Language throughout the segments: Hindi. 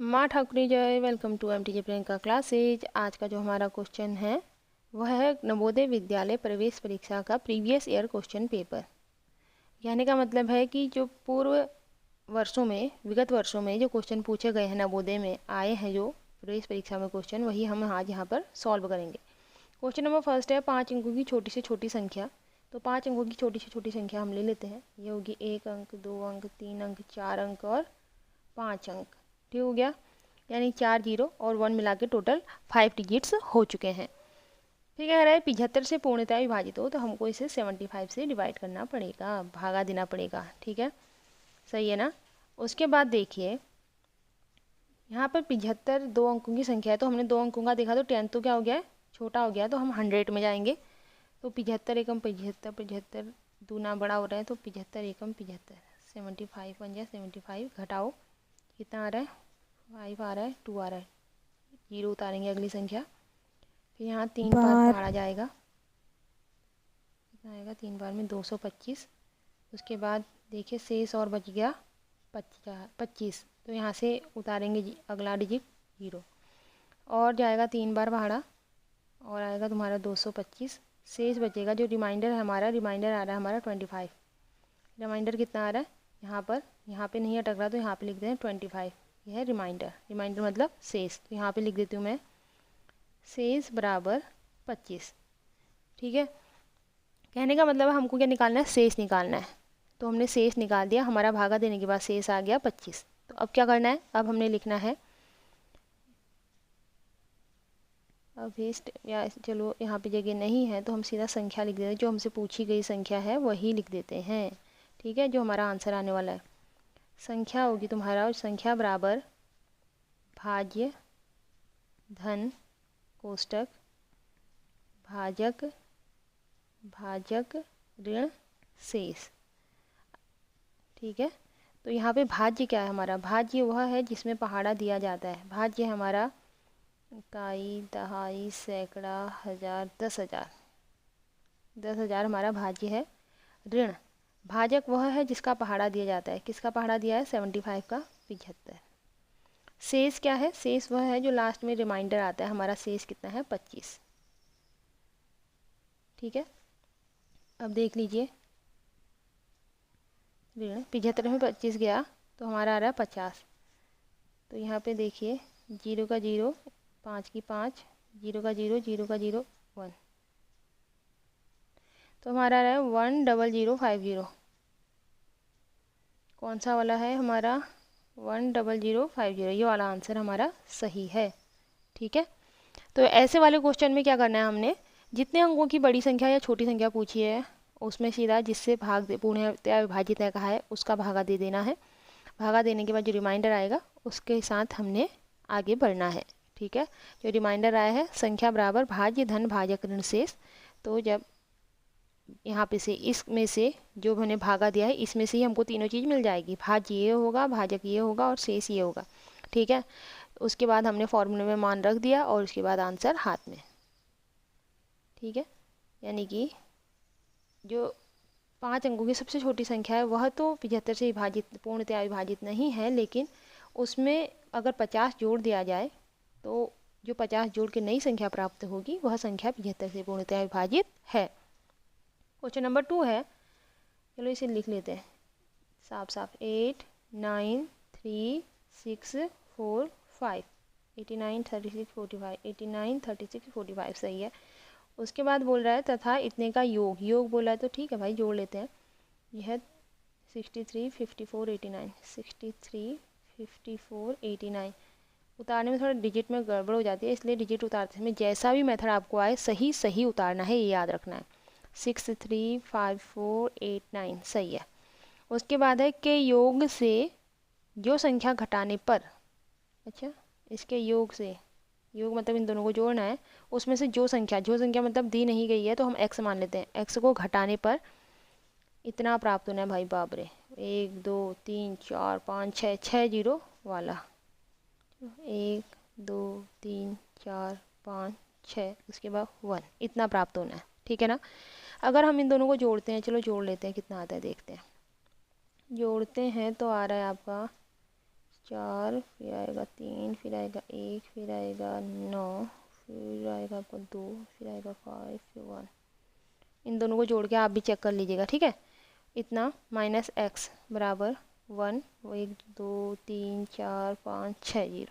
माँ ठाकुरी जय। Welcome to MTJ Priyanka classes. आज का जो हमारा क्वेश्चन है वह है नवोदय विद्यालय प्रवेश परीक्षा का प्रीवियस ईयर क्वेश्चन पेपर। कहने का मतलब है कि जो पूर्व वर्षों में विगत वर्षों में जो क्वेश्चन पूछे गए हैं नवोदय में आए हैं जो प्रवेश परीक्षा में क्वेश्चन, वही हम आज यहाँ पर सॉल्व करेंगे। क्वेश्चन नंबर फर्स्ट है 5 अंकों की छोटी से छोटी संख्या। तो 5 अंकों की छोटी से छोटी संख्या हम ले लेते हैं। ये होगी 1 अंक, 2 अंक, 3 अंक, 4 अंक और 5 अंक। ठीक हो गया, यानी 4 जीरो और 1 मिला के टोटल 5 डिजिट्स हो चुके हैं। फिर कह रहा है 75 से पूर्णतः विभाजित हो, तो हमको इसे 75 से डिवाइड करना पड़ेगा, भागा देना पड़ेगा। ठीक है, सही है ना। उसके बाद देखिए यहाँ पर 75 2 अंकों की संख्या है, तो हमने 2 अंकों का देखा तो 10 तो क्या हो गया है, छोटा हो गया, तो हम 100 में जाएंगे। तो 75 एकम 75, 75 दूना बड़ा हो रहा है, तो 75 एकम 75, 75 बन जाए। 75 घटाओ कितना आ रहा है, 5 आ रहा है, 2 आ रहा है, जीरो उतारेंगे अगली संख्या। फिर यहाँ 3 बार पहाड़ा जाएगा, कितना आएगा 3 बार में 225। उसके बाद देखिए शेष और बच गया 25, तो यहाँ से उतारेंगे अगला डिजिट जीरो, और जाएगा 3 बार पहाड़ा और आएगा तुम्हारा 225। शेष बचेगा जो रिमाइंडर है हमारा, रिमाइंडर आ रहा है हमारा 25। रिमाइंडर कितना आ रहा है, यहाँ पे नहीं अटक रहा, तो यहाँ पे लिख दें 25। यह है रिमाइंडर, रिमाइंडर मतलब शेष, तो यहाँ पे लिख देती हूँ मैं शेष बराबर 25। ठीक है, कहने का मतलब है हमको क्या निकालना है, शेष निकालना है। तो हमने शेष निकाल दिया, हमारा भागा देने के बाद शेष आ गया 25। तो अब क्या करना है, अब हमने लिखना है, अब या चलो यहाँ पे जगह नहीं है तो हम सीधा संख्या लिख देते हैं, जो हमसे पूछी गई संख्या है वही लिख देते हैं। ठीक है, जो हमारा आंसर आने वाला है संख्या होगी तुम्हारा, और संख्या बराबर भाज्य धन कोष्टक भाजक भाजक ऋण शेष। ठीक है, तो यहाँ पे भाज्य क्या है हमारा, भाज्य वह है जिसमें पहाड़ा दिया जाता है। भाज्य हमारा इकाई, दहाई, सैकड़ा, हजार, 10,000, 10,000 हमारा भाज्य है। ऋण भाजक वह है जिसका पहाड़ा दिया जाता है, किसका पहाड़ा दिया है 75 का 75। शेष क्या है, शेष वह है जो लास्ट में रिमाइंडर आता है, हमारा शेष कितना है 25। ठीक है, अब देख लीजिए ऋण 75 में 25 गया तो हमारा आ रहा है 50। तो यहाँ पे देखिए जीरो का जीरो, 5 की 5, जीरो का जीरो, जीरो का जीरो 1, तो हमारा आ रहा है 10050। कौन सा वाला है हमारा 10050, ये वाला आंसर हमारा सही है। ठीक है, तो ऐसे वाले क्वेश्चन में क्या करना है, हमने जितने अंकों की बड़ी संख्या या छोटी संख्या पूछी है उसमें सीधा जिससे पूर्णतः विभाजित है कहा है उसका भागा दे देना है। भागा देने के बाद जो रिमाइंडर आएगा उसके साथ हमने आगे बढ़ना है। ठीक है, जो रिमाइंडर आया है संख्या बराबर भाज्य धन भाजक ऋण शेष, तो जब यहाँ पे से इसमें से जो मैंने भागा दिया है इसमें से ही हमको तीनों चीज़ मिल जाएगी, भाज्य ये होगा, भाजक ये होगा और शेष ये होगा। ठीक है, उसके बाद हमने फॉर्मूले में मान रख दिया और उसके बाद आंसर हाथ में। ठीक है, यानी कि जो 5 अंकों की सबसे छोटी संख्या है वह तो 75 से विभाजित पूर्णतः विभाजित नहीं है, लेकिन उसमें अगर 50 जोड़ दिया जाए तो जो 50 जोड़ के नई संख्या प्राप्त होगी वह संख्या 75 से पूर्णतः विभाजित है। क्वेश्चन नंबर 2 है, चलो इसे लिख लेते हैं साफ साफ। 8 9 3 6 4 5, 89 36 45, 89 36 45 सही है। उसके बाद बोल रहा है तथा इतने का योग, योग बोला है तो ठीक है भाई जोड़ लेते हैं। यह 63 54 89, 63 54 89। उतारने में थोड़ा डिजिट में गड़बड़ हो जाती है, इसलिए डिजिट उतारते समय जैसा भी मेथड आपको आए सही सही उतारना है, ये याद रखना है। 63548 सही है। उसके बाद है के योग से जो संख्या घटाने पर, अच्छा इसके योग से, योग मतलब इन दोनों को जोड़ना है, उसमें से जो संख्या मतलब दी नहीं गई है तो हम x मान लेते हैं, x को घटाने पर इतना प्राप्त होना है भाई, बाप रे 1 2 3 4 5 6, 6 जीरो वाला, 1 2 3 4 5 6, उसके बाद 1, इतना प्राप्त होना है। ठीक है ना, अगर हम इन दोनों को जोड़ते हैं, चलो जोड़ लेते हैं कितना आता है देखते हैं। जोड़ते हैं तो आ रहा है आपका 4, फिर आएगा 3, फिर आएगा 1, फिर आएगा 9, फिर आएगा आपको 2, फिर आएगा 5, फिर 1। इन दोनों को जोड़ के आप भी चेक कर लीजिएगा, ठीक है। इतना माइनस एक्स बराबर 1, 1 2 3 4 5 6 0,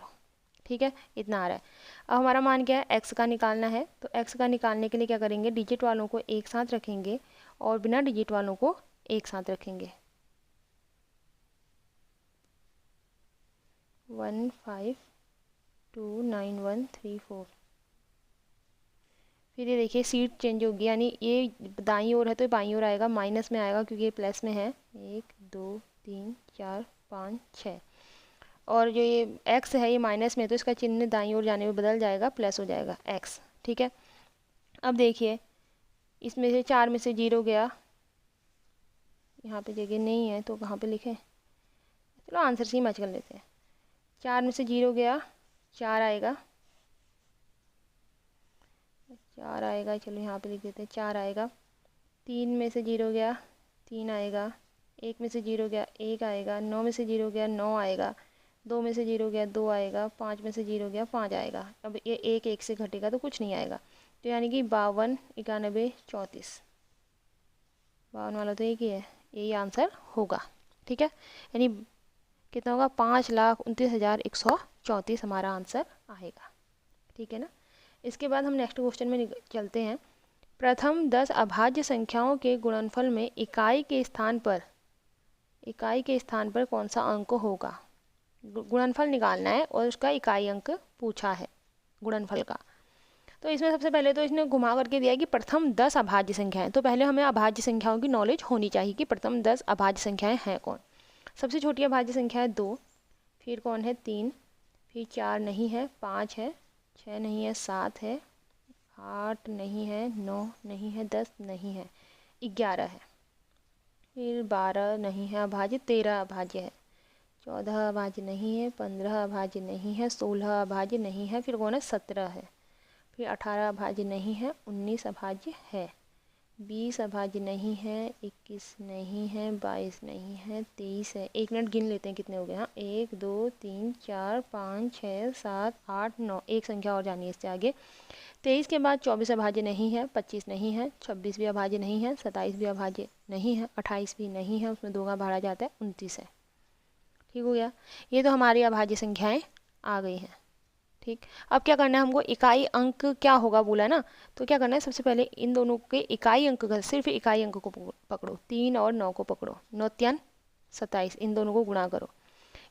ठीक है। इतना आ रहा है। अब हमारा मान क्या है, एक्स का निकालना है। तो एक्स का निकालने के लिए क्या करेंगे, डिजिट वालों को एक साथ रखेंगे और बिना डिजिट वालों को एक साथ रखेंगे। 1 5 2 9 1 3 4। फिर ये देखिए सीट चेंज होगी, यानी ये दाईं ओर है तो बाईं ओर आएगा, माइनस में आएगा क्योंकि ये प्लस में है। 1 2 3 4 5 6। और जो ये x है ये माइनस में, तो इसका चिन्ह दाईं ओर जाने में बदल जाएगा, प्लस हो जाएगा x, ठीक है। अब देखिए इसमें से 4 में से 0 गया, यहाँ पे जगह नहीं है तो कहाँ पे लिखें, चलो आंसर से ही मैच कर लेते हैं। 4 में से 0 गया, 4 आएगा, 4 आएगा, चलो यहाँ पे लिख देते हैं 4 आएगा। 3 में से 0 गया, 3 आएगा। 1 में से 0 गया, 1 आएगा। 9 में से 0 गया, 9 आएगा। 2 में से 0 गया, 2 आएगा। 5 में से 0 गया, 5 आएगा। अब ये 1 1 से घटेगा तो कुछ नहीं आएगा, तो यानी कि 52 91 34, 52 वाला तो एक ही है, यही आंसर होगा, ठीक है। यानी कितना होगा, 5,29,134 हमारा आंसर आएगा, ठीक है ना। इसके बाद हम नेक्स्ट क्वेश्चन में चलते हैं। प्रथम 10 अभाज्य संख्याओं के गुणनफल में इकाई के स्थान पर कौन सा अंक होगा। गुणनफल निकालना है और उसका इकाई अंक पूछा है गुणनफल का। तो इसमें सबसे पहले तो इसने घुमा करके दिया है कि प्रथम 10 अभाज्य संख्याएं, तो पहले हमें अभाज्य संख्याओं की नॉलेज होनी चाहिए कि प्रथम 10 अभाज्य संख्याएं हैं कौन। सबसे छोटी अभाज्य संख्या है 2, फिर कौन है 3, फिर 4 नहीं है, 5 है, 6 नहीं है, 7 है, 8 नहीं है, 9 नहीं है, 10 नहीं है, 11 है, फिर 12 नहीं है अभाज्य, 13 अभाज्य है, 14 अभाज्य नहीं है, 15 अभाज्य नहीं है, 16 अभाज्य नहीं है, फिर कौन है 17 है, फिर 18 अभाज्य नहीं है, 19 अभाज्य है, 20 अभाज्य नहीं है, 21 नहीं है, 22 नहीं है, 23 है। 1 मिनट गिन लेते हैं कितने हो गए। हाँ 1 2 3 4 5 6 7 8 9, एक संख्या और जानी है इससे आगे। 23 के बाद 24 अभाज्य नहीं है, 25 नहीं है, 26 भी अभाज्य नहीं है, 27 भी अभाज्य नहीं है, 28 भी नहीं है, उसमें 2 का भाड़ा जाता है, 29 है। ठीक हो गया, ये तो हमारी अभाज्य संख्याएं आ गई हैं, ठीक। अब क्या करना है हमको, इकाई अंक क्या होगा बोला ना, तो क्या करना है, सबसे पहले इन दोनों के इकाई अंक का, सिर्फ इकाई अंक को पकड़ो, 3 और 9 को पकड़ो, 9 3 27, इन दोनों को गुणा करो।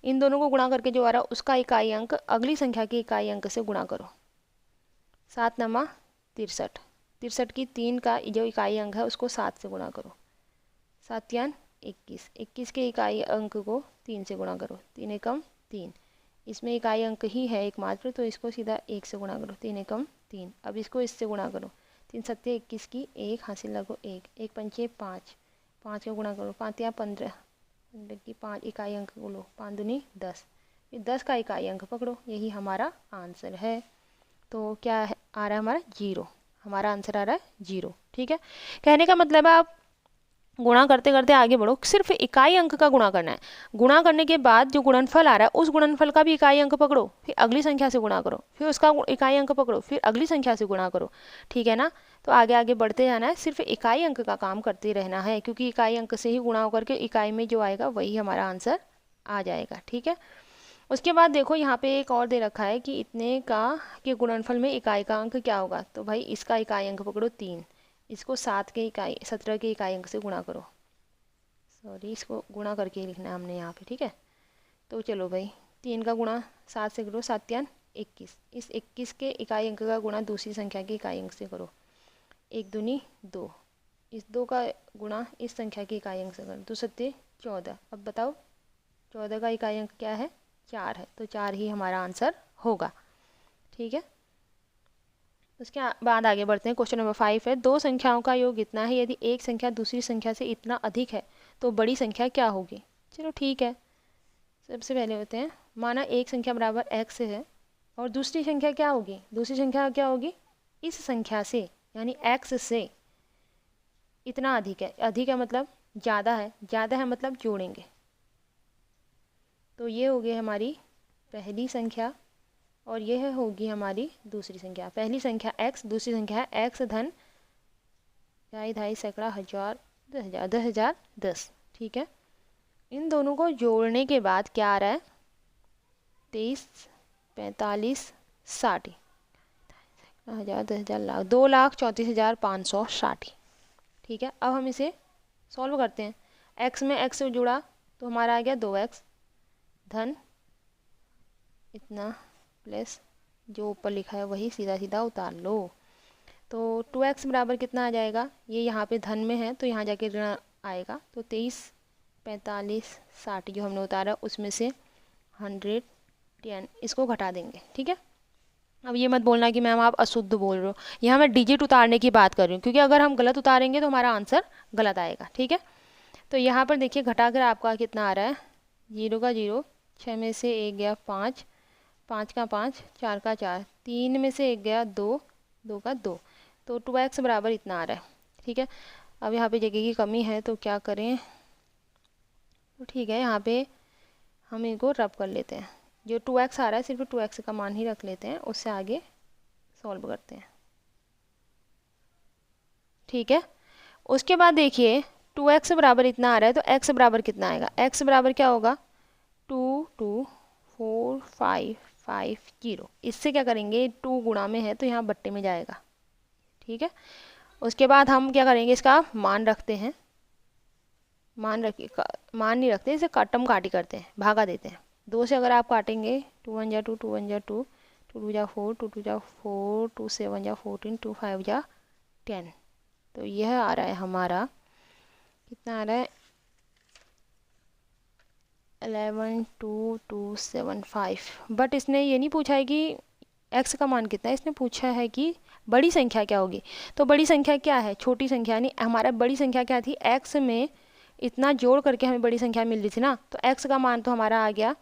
इन दोनों को गुणा करके जो आ रहा है उसका इकाई अंक अगली संख्या के इकाई अंक से गुणा करो। 7 नमा 63, 63 की 3 का जो इकाई अंक है उसको 7 से गुणा करो। 7 3 21, 21 के इकाई अंक को 3 से गुणा करो। 3 एकम 3, इसमें इकाई अंक ही है एकमात्र, तो इसको सीधा 1 से गुणा करो। 3 एकम 3, अब इसको इससे गुणा करो। 3 सत्ते 21 की 1 हासिल लगो 1, 1 पंचे 5, 5 का गुणा करो। 5 या 15, 15 की 5 इकाई अंक को लो, 5 दूनी 10, फिर 10 का इकाई अंक पकड़ो, यही हमारा आंसर है। तो क्या है आ रहा है हमारा 0, हमारा आंसर आ रहा है 0, ठीक है। कहने का मतलब है आप गुणा करते करते आगे बढ़ो, सिर्फ इकाई अंक का गुणा करना है। गुणा करने के बाद जो गुणनफल आ रहा है उस गुणनफल का भी इकाई अंक पकड़ो, फिर अगली संख्या से गुणा करो, फिर उसका इकाई अंक पकड़ो, फिर अगली संख्या से गुणा करो, ठीक है ना। तो आगे आगे बढ़ते जाना है, सिर्फ इकाई अंक का काम करते रहना है, क्योंकि इकाई अंक से ही गुणा होकर के इकाई में जो आएगा वही हमारा आंसर आ जाएगा, ठीक है। उसके बाद देखो यहाँ पे एक और दे रखा है कि इतने का के गुणनफल में इकाई का अंक क्या होगा, तो भाई इसका इकाई अंक पकड़ो 3, इसको 7 के इकाई 17 के इकाई अंक से गुणा करो, सॉरी इसको गुणा करके लिखना है हमने यहाँ पे, ठीक है। तो चलो भाई 3 का गुणा 7 से करो, 7 3 21, इस 21 के इकाई अंक का गुणा दूसरी संख्या के इकाई अंक से करो, 1 दूनी 2, इस 2 का गुणा इस संख्या के इकाई अंक से करो, 2 सत्ते 14। अब बताओ 14 का इकाई अंक क्या है, 4 है, तो 4 ही हमारा आंसर होगा, ठीक है। उसके बाद आगे बढ़ते हैं। क्वेश्चन नंबर 5 है, 2 संख्याओं का योग इतना है, यदि एक संख्या दूसरी संख्या से इतना अधिक है तो बड़ी संख्या क्या होगी। चलो ठीक है, सबसे पहले होते हैं, माना एक संख्या बराबर x है और दूसरी संख्या क्या होगी, दूसरी संख्या क्या होगी इस संख्या से, यानी x से इतना अधिक है। अधिक है मतलब ज़्यादा है, ज़्यादा है मतलब जोड़ेंगे, तो ये हो गई हमारी पहली संख्या और यह होगी हमारी दूसरी संख्या। पहली संख्या x, दूसरी संख्या है x धन ढाई ढाई सैकड़ा हजार 10,000 10,000 10। ठीक है, इन दोनों को जोड़ने के बाद क्या आ रहा है 23 45 60 10,000 10,000 लाख 2,34,560। ठीक है, अब हम इसे सॉल्व करते हैं। x में x से जुड़ा तो हमारा आ गया 2x धन इतना प्लस जो ऊपर लिखा है वही सीधा सीधा उतार लो। तो 2x बराबर कितना आ जाएगा, ये यहाँ पे धन में है तो यहाँ जाके ऋण आएगा। तो 23 45 60 जो हमने उतारा उसमें से 110 इसको घटा देंगे। ठीक है, अब ये मत बोलना कि मैम आप अशुद्ध बोल रहे हो, यहाँ मैं डिजिट उतारने की बात कर रही हूँ, क्योंकि अगर हम गलत उतारेंगे तो हमारा आंसर गलत आएगा। ठीक है, तो यहाँ पर देखिए घटा कर आपका कितना आ रहा है 0 का 0, 6 में से 1 गया 5, 5 का 5, 4 का 4, 3 में से 1 गया 2, 2 का 2, तो 2x बराबर इतना आ रहा है। ठीक है, अब यहाँ पे जगह की कमी है तो क्या करें, तो ठीक है यहाँ पे हम इनको रब कर लेते हैं। जो 2x आ रहा है सिर्फ 2x का मान ही रख लेते हैं, उससे आगे सॉल्व करते हैं। ठीक है, उसके बाद देखिए 2x बराबर इतना आ रहा है तो x बराबर कितना आएगा, x बराबर क्या होगा 224,550। इससे क्या करेंगे 2 गुणा में है तो यहाँ बट्टे में जाएगा। ठीक है, उसके बाद हम क्या करेंगे इसका मान रखते हैं, मान नहीं रखते, इसे काटम काटी करते हैं, भागा देते हैं। 2 से अगर आप काटेंगे 2 1 जा 2, 2 1 जा 2, 2 2 जा 4, 2 2 जा 4, 2 7 जा 14, 2 5 जा 10। तो यह आ रहा है हमारा कितना आ रहा है 112275। बट इसने ये नहीं पूछा है कि x का मान कितना है, इसने पूछा है कि बड़ी संख्या क्या होगी। तो बड़ी संख्या क्या है, छोटी संख्या, यानी हमारा बड़ी संख्या क्या थी, x में इतना जोड़ करके हमें बड़ी संख्या मिल रही थी ना, तो x का मान तो हमारा आ गया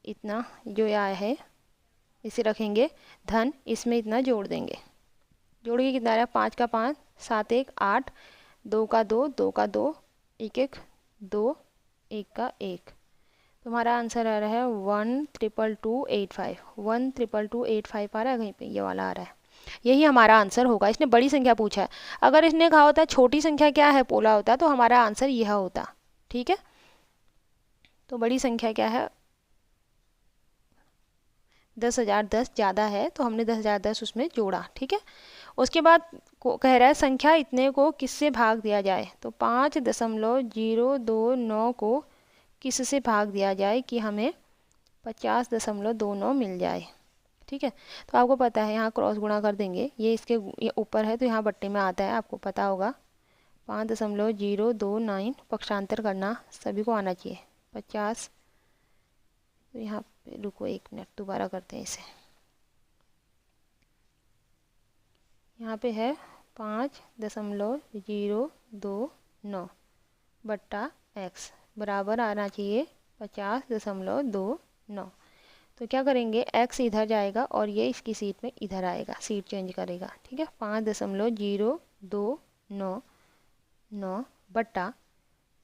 इतना, जो आया है इसे रखेंगे धन, इसमें इतना जोड़ देंगे, जोड़ के कितना आ रहा है 5 का 5, 7 1 8, 2 का 2, 2 का 2, 1 1 2, 1 का 1। तो हमारा आंसर आ रहा है 12285, 12285 आ रहा है कहीं पे, ये वाला आ रहा है, यही हमारा आंसर होगा। इसने बड़ी संख्या पूछा है, अगर इसने कहा होता छोटी संख्या क्या है बोला होता तो हमारा आंसर यह होता। ठीक है, तो बड़ी संख्या क्या है 10,010 ज़्यादा है तो हमने 10,010 उसमें जोड़ा। ठीक है, उसके बाद कह रहा है संख्या इतने को किससे भाग दिया जाए, तो 5.029 को किससे भाग दिया जाए कि हमें 50.29 मिल जाए। ठीक है, तो आपको पता है यहाँ क्रॉस गुणा कर देंगे, ये इसके ये ऊपर है तो यहाँ बट्टे में आता है, आपको पता होगा 5.029 पक्षांतर करना सभी को आना चाहिए 50। तो यहाँ पे रुको 1 मिनट दोबारा करते हैं इसे, यहाँ पे है 5.029 बट्टा x बराबर आना चाहिए 50.29। तो क्या करेंगे x इधर जाएगा और ये इसकी सीट में इधर आएगा, सीट चेंज करेगा। ठीक है, 5.029 बट्टा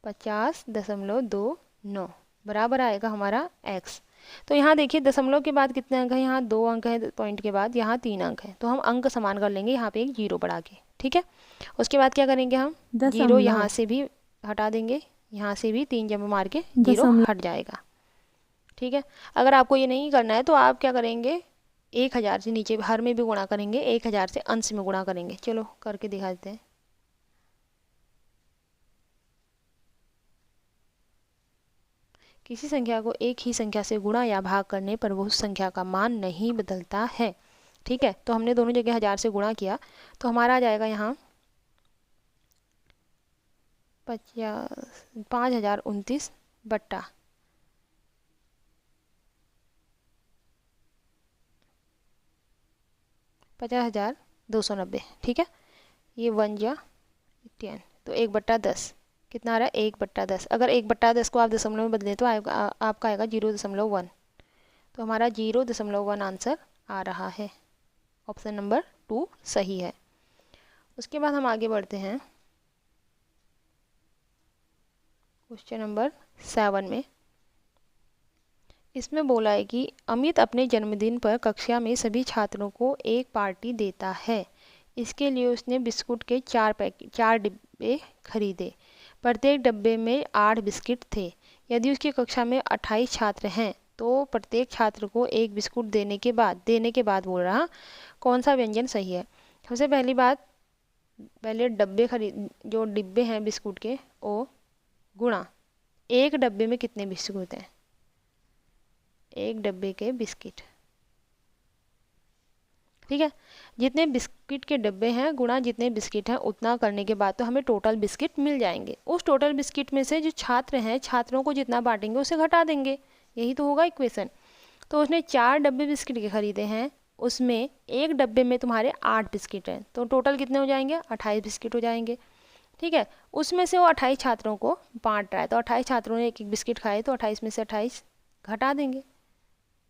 50.29 बराबर आएगा हमारा x। तो यहाँ देखिए दशमलव के बाद कितने अंक हैं, यहाँ 2 अंक है, पॉइंट के बाद यहाँ 3 अंक है, तो हम अंक समान कर लेंगे, यहाँ पे एक 0 बढ़ा के। ठीक है, उसके बाद क्या करेंगे हम 0 यहाँ से भी हटा देंगे, यहाँ से भी 3 जमा मार के 0 हट जाएगा। ठीक है, अगर आपको ये नहीं करना है तो आप क्या करेंगे 1000 से नीचे हर में भी गुणा करेंगे, 1000 से अंश में गुणा करेंगे। चलो करके दिखा देते हैं। किसी संख्या को एक ही संख्या से गुणा या भाग करने पर वो उस संख्या का मान नहीं बदलता है। ठीक है, तो हमने दोनों जगह 1000 से गुणा किया तो हमारा आ जाएगा यहाँ 5029 बट्टा 50,290। ठीक है, ये 1 या 10 तो 1/10 कितना आ रहा है 1/10। अगर 1/10 को आप दशमलव में बदलें तो आपका आएगा 0.1। तो हमारा 0.1 आंसर आ रहा है, ऑप्शन नंबर 2 सही है। उसके बाद हम आगे बढ़ते हैं क्वेश्चन नंबर 7 में। इसमें बोला है कि अमित अपने जन्मदिन पर कक्षा में सभी छात्रों को एक पार्टी देता है। इसके लिए उसने बिस्कुट के 4 डिब्बे खरीदे। प्रत्येक डब्बे में 8 बिस्किट थे। यदि उसकी कक्षा में 28 छात्र हैं तो प्रत्येक छात्र को एक बिस्कुट देने के बाद बोल रहा कौन सा व्यंजन सही है। सबसे पहली बात, पहले जो डिब्बे हैं बिस्कुट के वो गुणा एक डब्बे में कितने बिस्कुट हैं, एक डब्बे के बिस्किट, ठीक है। जितने बिस्किट के डब्बे हैं गुणा जितने बिस्किट हैं, उतना करने के बाद तो हमें टोटल बिस्किट मिल जाएंगे। उस टोटल बिस्किट में से जो छात्र हैं, छात्रों को जितना बांटेंगे उसे घटा देंगे। यही तो होगा इक्वेशन। तो उसने 4 डब्बे बिस्किट के खरीदे हैं, उसमें एक डब्बे में तुम्हारे 8 बिस्किट हैं, तो टोटल कितने हो जाएंगे, 28 बिस्किट हो जाएंगे, ठीक है। उसमें से वो 28 छात्रों को बांट रहा है, तो 28 छात्रों ने एक एक बिस्किट खाए, तो 28 में से 28 घटा देंगे।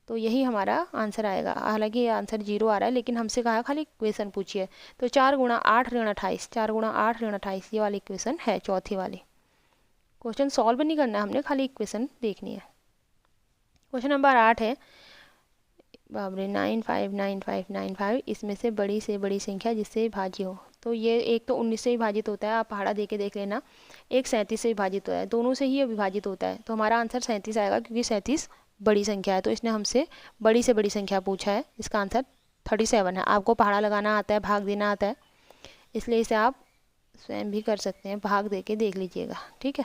तो यही हमारा आंसर आएगा। हालांकि ये आंसर 0 आ रहा है, लेकिन हमसे कहा खाली इक्वेशन पूछिए। तो 4 गुणा 8 ऋण 28, 4 गुणा 8 ऋण 28 ये वाली इक्वेशन है, चौथी वाली। क्वेश्चन सॉल्व नहीं करना है हमने, खाली इक्वेशन देखनी है। क्वेश्चन नंबर 8 है, बाबरे 959595, इसमें से बड़ी संख्या जिससे भाज्य हो। तो ये एक तो 19 से विभाजित होता है, आप पहाड़ा दे के देख लेना। एक 37 से विभाजित होता है, दोनों से ही विभाजित होता है। तो हमारा आंसर 37 आएगा, क्योंकि 37 बड़ी संख्या है। तो इसने हमसे बड़ी से बड़ी संख्या पूछा है। इसका आंसर 37 है। आपको पहाड़ा लगाना आता है, भाग देना आता है, इसलिए इसे आप स्वयं भी कर सकते हैं, भाग दे के देख लीजिएगा, ठीक है।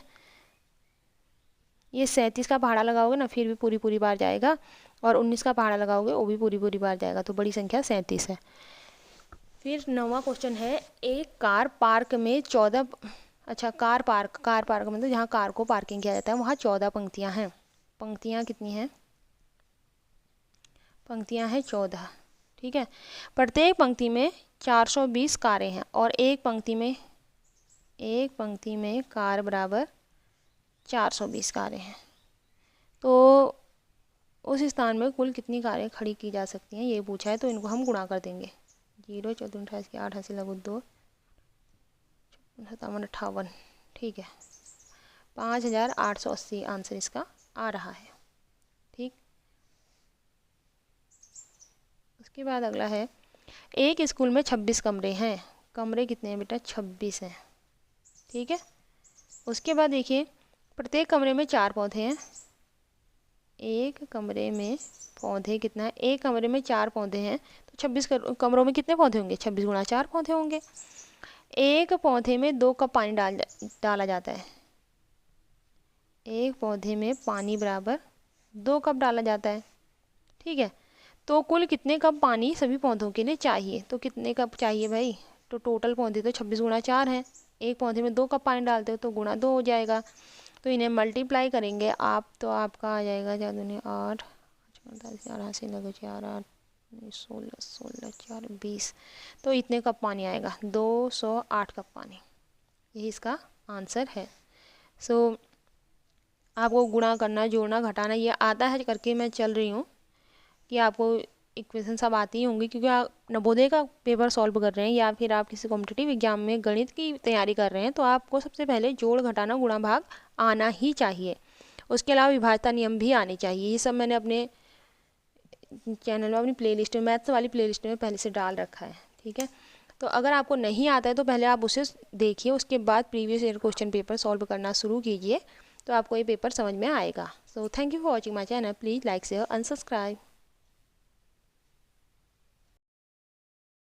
ये 37 का पहाड़ा लगाओगे ना, फिर भी पूरी पूरी बार जाएगा, और 19 का पहाड़ा लगाओगे वो भी पूरी पूरी बार जाएगा। तो बड़ी संख्या 37 है। फिर 9वां क्वेश्चन है, एक कार पार्क में 14, अच्छा कार पार्क मतलब जहाँ कार को पार्किंग किया जाता है, वहाँ 14 पंक्तियाँ हैं। पंक्तियाँ कितनी हैं, पंक्तियाँ हैं 14, ठीक है। प्रत्येक पंक्ति में 420 कारें हैं, और एक पंक्ति में कार बराबर 420 कारें हैं। तो उस स्थान में कुल कितनी कारें खड़ी की जा सकती हैं ये पूछा है। तो इनको हम गुणा कर देंगे। 0 14 28 8 80 लघु 2 57 58, ठीक है। 5880 आंसर इसका आ रहा है, ठीक। उसके बाद अगला है, एक स्कूल में 26 कमरे हैं। कमरे कितने हैं बेटा, 26 हैं, ठीक है। उसके बाद देखिए, प्रत्येक कमरे में 4 पौधे हैं। एक कमरे में पौधे कितना है, एक कमरे में 4 पौधे हैं, तो 26 कमरों में कितने पौधे होंगे, 26 गुणा 4 पौधे होंगे। एक पौधे में 2 कप पानी डाला जाता है। एक पौधे में पानी बराबर 2 कप डाला जाता है, ठीक है। तो कुल कितने कप पानी सभी पौधों के लिए चाहिए, तो कितने कप चाहिए भाई, तो टोटल पौधे तो 26 गुणा 4 हैं। एक पौधे में 2 कप पानी डालते हो तो गुणा 2 हो जाएगा। तो इन्हें मल्टीप्लाई करेंगे आप, तो आपका आ जाएगा 4 दूनी 8 4 80 लगे 4 8 16 16 4 20। तो इतने कप पानी आएगा, 208 कप पानी। यही इसका आंसर है। सो आपको गुणा करना, जोड़ना, घटाना ये आता है करके मैं चल रही हूँ कि आपको इक्वेशन सब आती ही होंगी, क्योंकि आप नवोदय का पेपर सॉल्व कर रहे हैं या फिर आप किसी कॉम्पिटिटिव एग्जाम में गणित की तैयारी कर रहे हैं, तो आपको सबसे पहले जोड़, घटाना, गुणा, भाग आना ही चाहिए। उसके अलावा विभाज्यता नियम भी आने चाहिए। ये सब मैंने अपने चैनल में, अपनी प्लेलिस्ट में, मैथ्स वाली प्लेलिस्ट में पहले से डाल रखा है, ठीक है। तो अगर आपको नहीं आता है तो पहले आप उसे देखिए, उसके बाद previous year question paper solve करना शुरू कीजिए, तो आपको ये पेपर समझ में आएगा। So thank you for watching my channel. Please like share and subscribe.